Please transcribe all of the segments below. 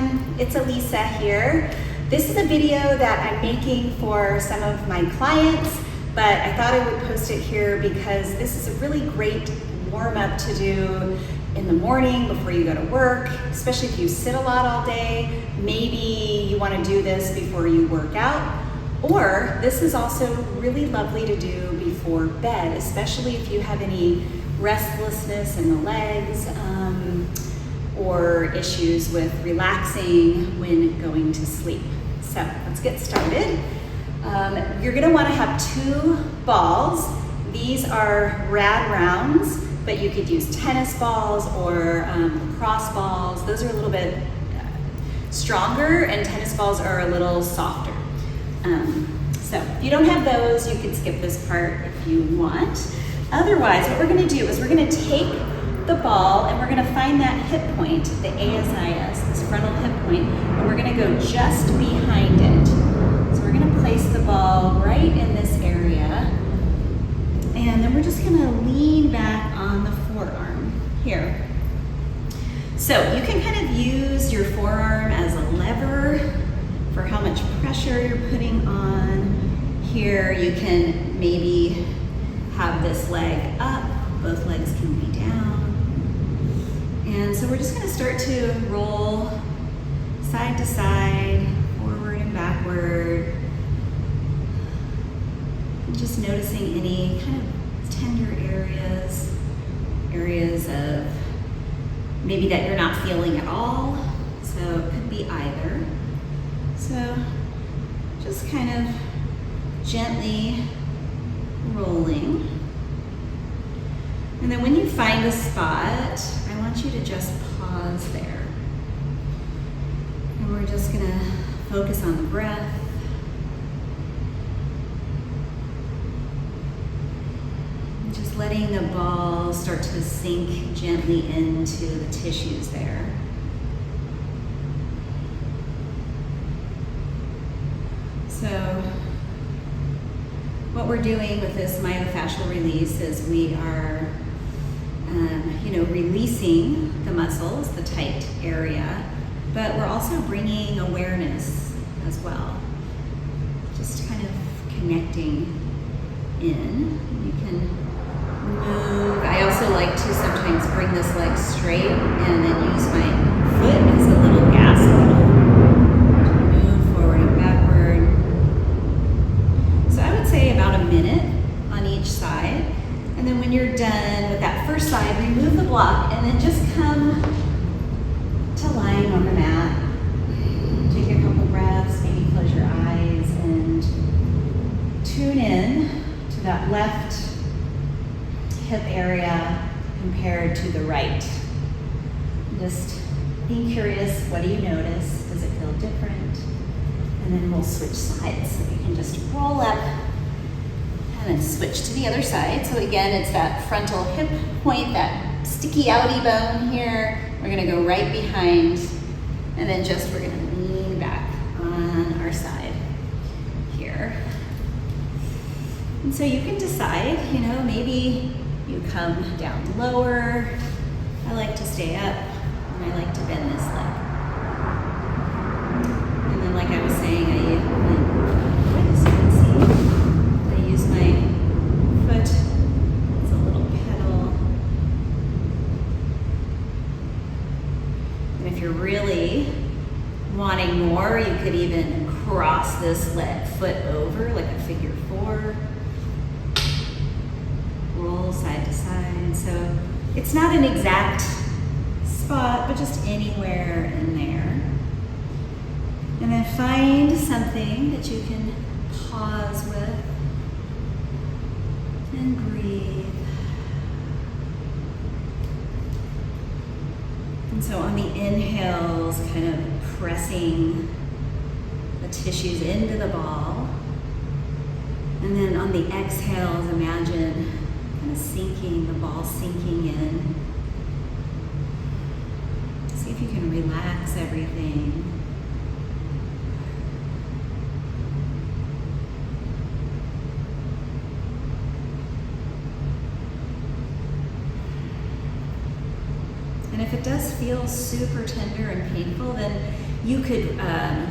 everyone, it's Alisa here. This is a video that I'm making for some of my clients, but I thought I would post it here because this is a really great warm-up to do in the morning before you go to work, especially if you sit a lot all day. Maybe you want to do this before you work out, or this is also really lovely to do before bed, especially if you have any restlessness in the legs, or issues with relaxing when going to sleep. So let's get started. You're gonna wanna have 2 balls. These are rad rounds, but you could use tennis balls or lacrosse balls. Those are a little bit stronger, and tennis balls are a little softer. So if you don't have those, you can skip this part if you want. Otherwise, what we're gonna do is we're gonna take the ball and we're gonna find that hip point, the ASIS, this frontal hip point, and we're gonna go just behind it. So we're gonna place the ball right in this area, and then we're just gonna lean back on the forearm here. So you can kind of use your forearm as a lever for how much pressure you're putting on. Here you can maybe have this leg up, both legs can be down. And so we're just gonna start to roll side to side, forward and backward. And just noticing any kind of tender areas of maybe that you're not feeling at all. So it could be either. So just kind of gently rolling. And then when you find a spot, I want you to just pause there. And we're just gonna focus on the breath. And just letting the ball start to sink gently into the tissues there. So what we're doing with this myofascial release is we are releasing the muscles, the tight area, but we're also bringing awareness as well. Just kind of connecting in. You can move. I also like to sometimes bring this leg straight and then use my foot as a little gas pedal. Move forward and backward. So I would say about a minute on each side. And then when you're done with that first side, remove the block and then just come to lying on the mat. Take a couple breaths, maybe close your eyes and tune in to that left hip area compared to the right. Just being curious, what do you notice? Does it feel different? And then we'll switch sides. So you can just roll up and then switch to the other side. So again, it's that frontal hip point, that sticky outy bone here. We're gonna go right behind, and then we're gonna lean back on our side here. And so you can decide, maybe you come down lower. I like to stay up, and I like to bend this leg. And then like I was saying, really wanting more, you could even cross this foot over like a figure 4. Roll side to side. So it's not an exact spot, but just anywhere in there. And then find something that you can pause with and breathe. And so on the inhales, kind of pressing the tissues into the ball. And then on the exhales, imagine kind of sinking, the ball sinking in. See if you can relax everything. it does feel super tender and painful, then you could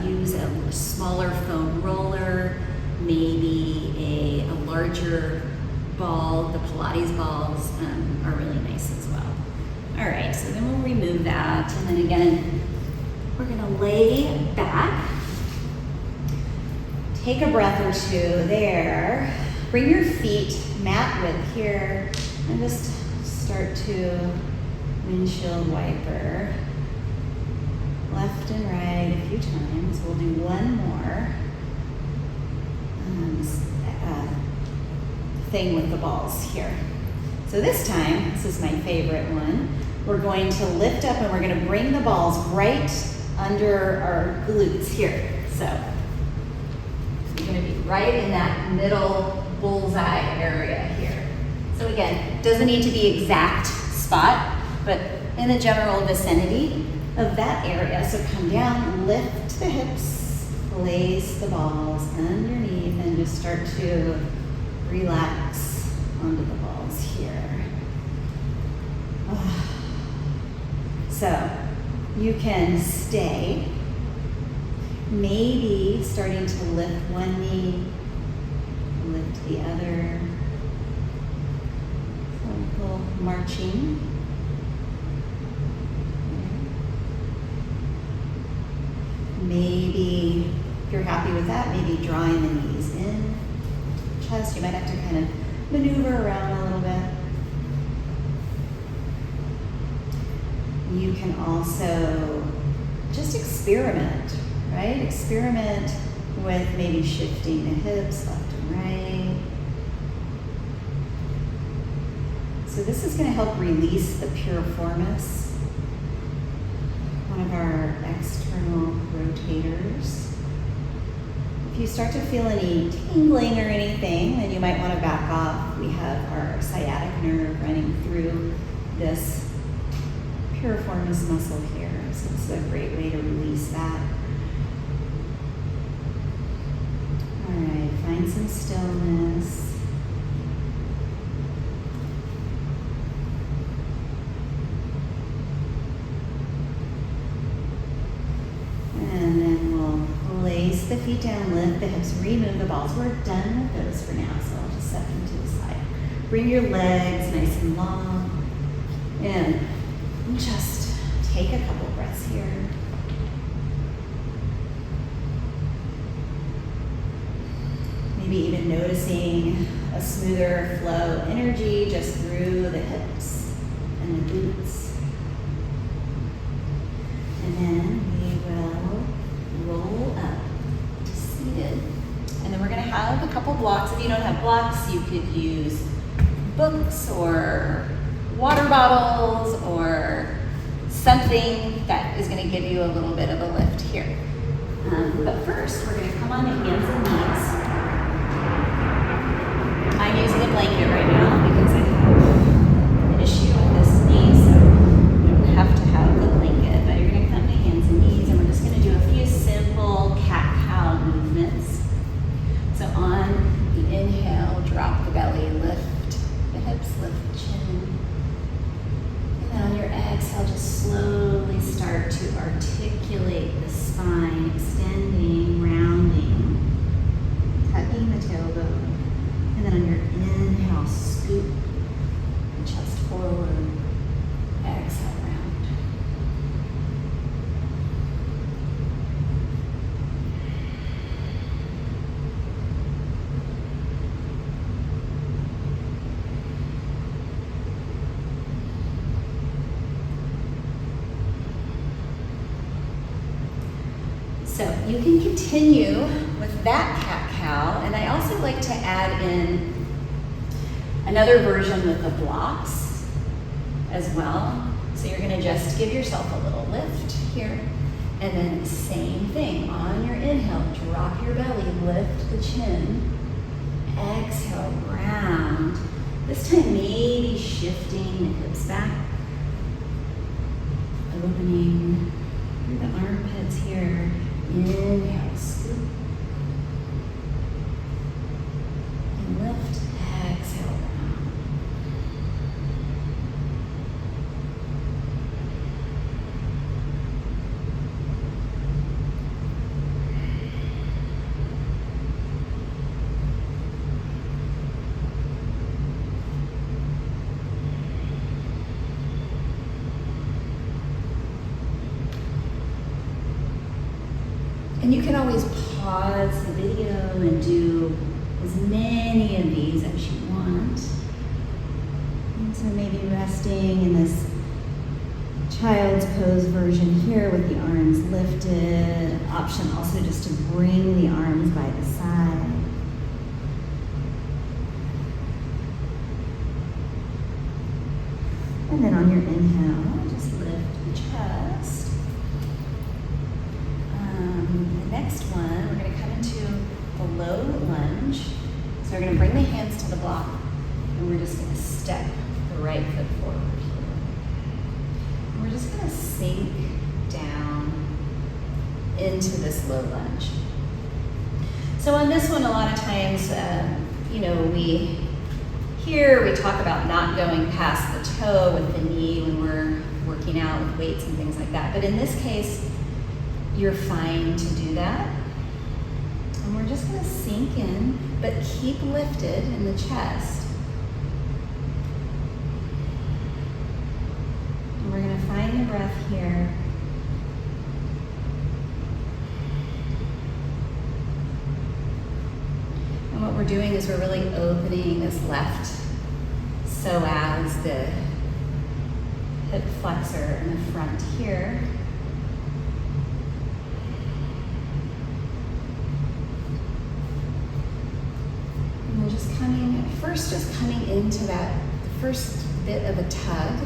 use a smaller foam roller, maybe a larger ball. The Pilates balls are really nice as well. All right, so then we'll remove that, and then again, we're gonna lay back, take a breath or two there, bring your feet mat width here, and just start to windshield wiper, left and right a few times. We'll do one more thing with the balls here. So this time, this is my favorite one, we're going to lift up and we're going to bring the balls right under our glutes here. So you're going to be right in that middle bullseye area here. So again, doesn't need to be exact spot, but in the general vicinity of that area. So come down, lift the hips, place the balls underneath, and just start to relax onto the balls here. So you can stay, maybe starting to lift one knee, lift the other. So a little marching. Maybe, if you're happy with that, maybe drawing the knees in, chest. You might have to kind of maneuver around a little bit. You can also just experiment, right? Experiment with maybe shifting the hips left and right. So this is going to help release the piriformis, one of our external rotators. If you start to feel any tingling or anything, then you might want to back off. We have our sciatic nerve running through this piriformis muscle here, so this is a great way to release that. All right, find some stillness. And then we'll place the feet down, lift the hips, remove the balls. We're done with those for now, so I'll just set them to the side. Bring your legs nice and long, and just take a couple breaths here. Maybe even noticing a smoother flow of energy just through the hips and the glutes. And then we will roll up to seated. And then we're going to have a couple blocks. If you don't have blocks, you could use books or water bottles or something that is going to give you a little bit of a lift here. But first, we're going to come on to hands and knees. I'm using a blanket right now because I have an issue with this knee, so you don't have to have the blanket, but you're going to come to hands and knees, and we're just going to do a few simple cat-cow movements. So on the inhale, drop the belly, lift the hips, lift the chin. And then on your exhale, just slowly start to articulate the spine, extending, rounding, tucking the tailbone. And then on your inhale, scoop the chest forward, exhale, round. So you can continue with that cat-cow, and I also like to add in another version with the blocks as well. So you're gonna just give yourself a little lift here, and then same thing, on your inhale, drop your belly, lift the chin, exhale, round. This time maybe shifting the hips back, opening through the armpits here. Inhale, scoop, and lift, exhale, round. And you can always pause the video and do as many of these as you want. And so maybe resting in this child's pose version here with the arms lifted. Option also just to bring the arms by the side. And then on your inhale, just lift the chest. The next one, we're going to come into the low lunge. So we're going to bring the hands to the block, and we're just going to step the right foot forward here. And we're just going to sink down into this low lunge. So on this one, a lot of times, we talk about not going past the toe with the knee when we're working out with weights and things like that. But in this case, you're fine to do that. And we're just going to sink in, but keep lifted in the chest. And we're going to find the breath here. And what we're doing is we're really opening this left psoas, the hip flexor in the front here. And we're just coming into that first bit of a tug,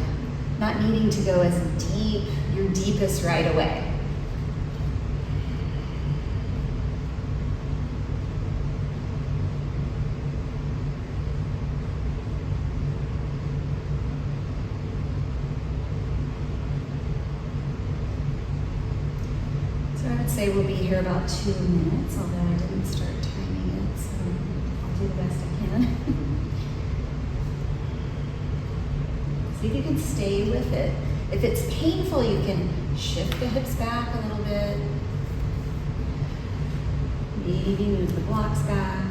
not needing to go as deep, your deepest right away. Say we'll be here about 2 minutes, although I didn't start timing it, so I'll do the best I can. See if you can stay with it. If it's painful, you can shift the hips back a little bit. Maybe move the blocks back.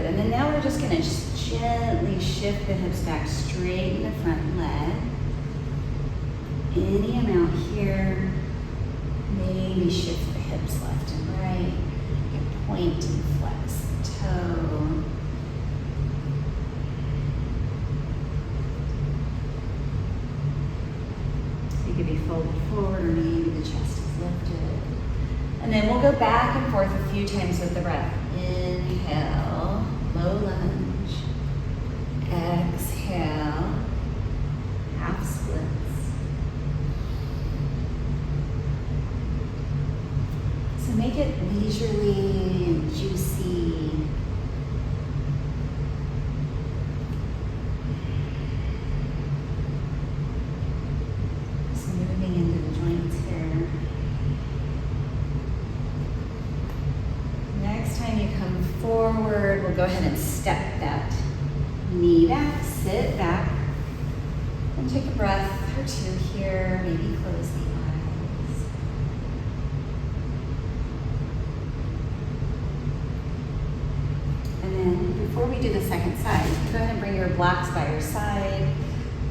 And then now we're just going to gently shift the hips back, straighten the front leg. Any amount here. Maybe shift the hips left and right. You can point and flex the toe. So you could be folded forward, or maybe the chest is lifted. And then we'll go back and forth a few times with the breath. Inhale, low lunge. Exhale, half splits. So make it leisurely and juicy. So moving into the joints here. Next time you come forward, we'll go ahead and step that knee back, sit back, and take a breath or two here. Maybe close the eyes. And then before we do the second side, go ahead and bring your blocks by your side.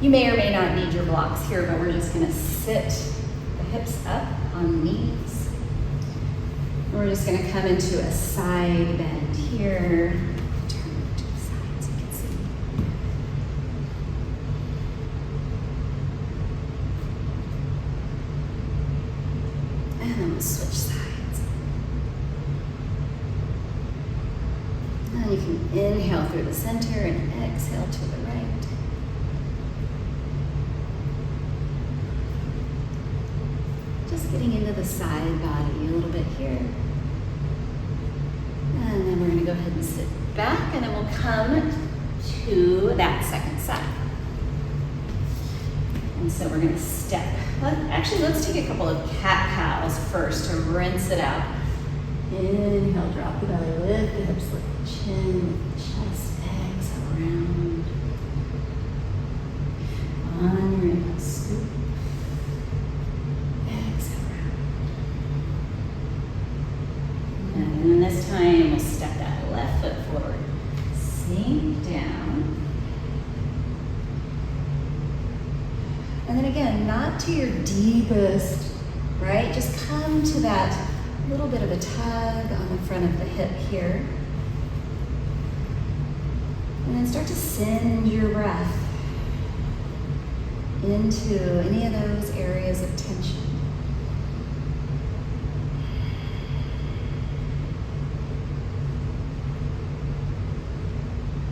You may or may not need your blocks here, but we're just going to sit the hips up on the knees. And we're just going to come into a side bend here. Turn to the side so you can see. And then we'll switch sides. And you can inhale through the center and exhale to the right. Just getting into the side body a little bit here. And then we're going to go ahead and sit back, and then we'll come to that second side. And so we're going to step. Let's take a couple of cat-cows first to rinse it out. Inhale, drop the belly, lift the hips, lift the chin, lift the chest, exhale around. On your inhale, scoop. Exhale around. not to your deepest, right? Just come to that little bit of a tug on the front of the hip here. And then start to send your breath into any of those areas of tension.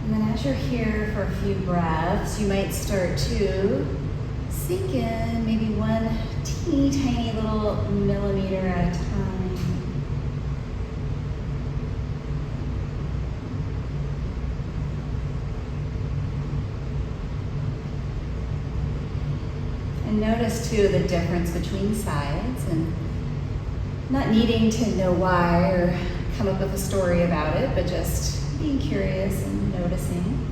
And then as you're here for a few breaths, you might start to sink in maybe one teeny tiny little millimeter at a time. And notice too the difference between sides, and not needing to know why or come up with a story about it, but just being curious and noticing.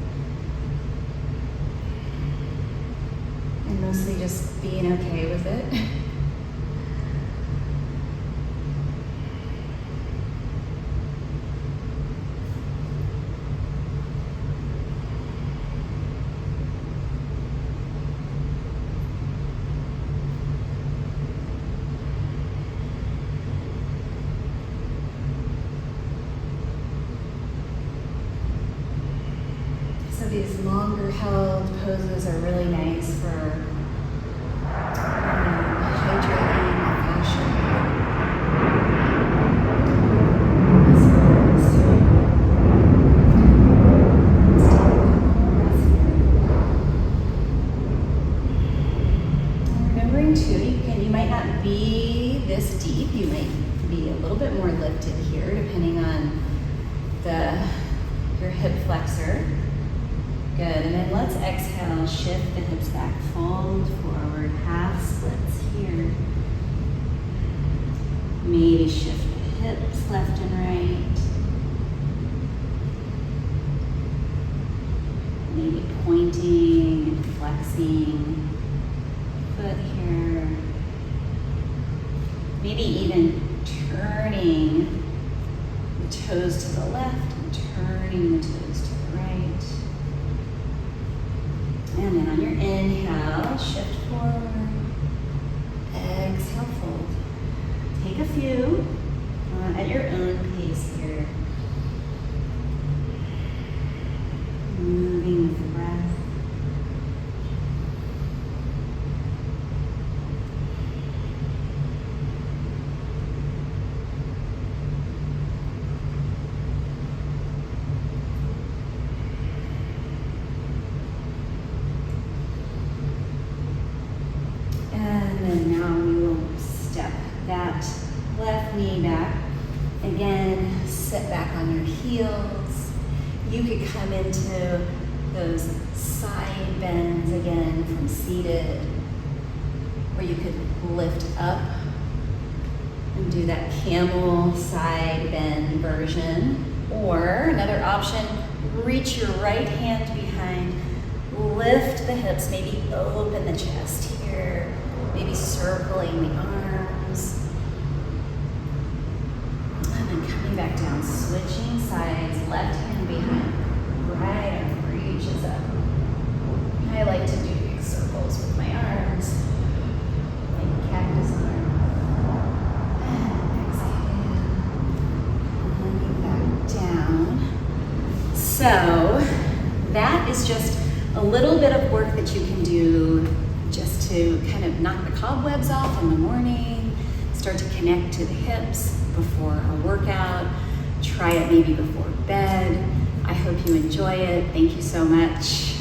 And mostly just being okay with it. So these longer held poses are really nice for hydrating the fascia. Remembering too, you might not be this deep. You might be a little bit more lifted here, depending on your hip flexor. Good, and then let's exhale, shift the hips back, fold forward, half splits here. Maybe shift the hips left and right. Maybe pointing and flexing, foot here. Maybe even turning the toes to the left and turning the toes to the right. And then on your inhale, shift forward. Exhale, fold. Take a few at your own pace here. Moving with the breath. That left knee back. Again, sit back on your heels. You could come into those side bends again from seated, or you could lift up and do that camel side bend version. Or another option, reach your right hand behind, lift the hips, maybe open the chest here, maybe circling the arms. And then coming back down, switching sides, left hand behind, right arm reaches up. I like to do big circles with my arms, like cactus arm. And exhale. And then back down. So that is just a little bit of work that you can do just to kind of knock the cobwebs off in the morning, start to connect to the hips before a workout, try it maybe before bed. I hope you enjoy it. Thank you so much.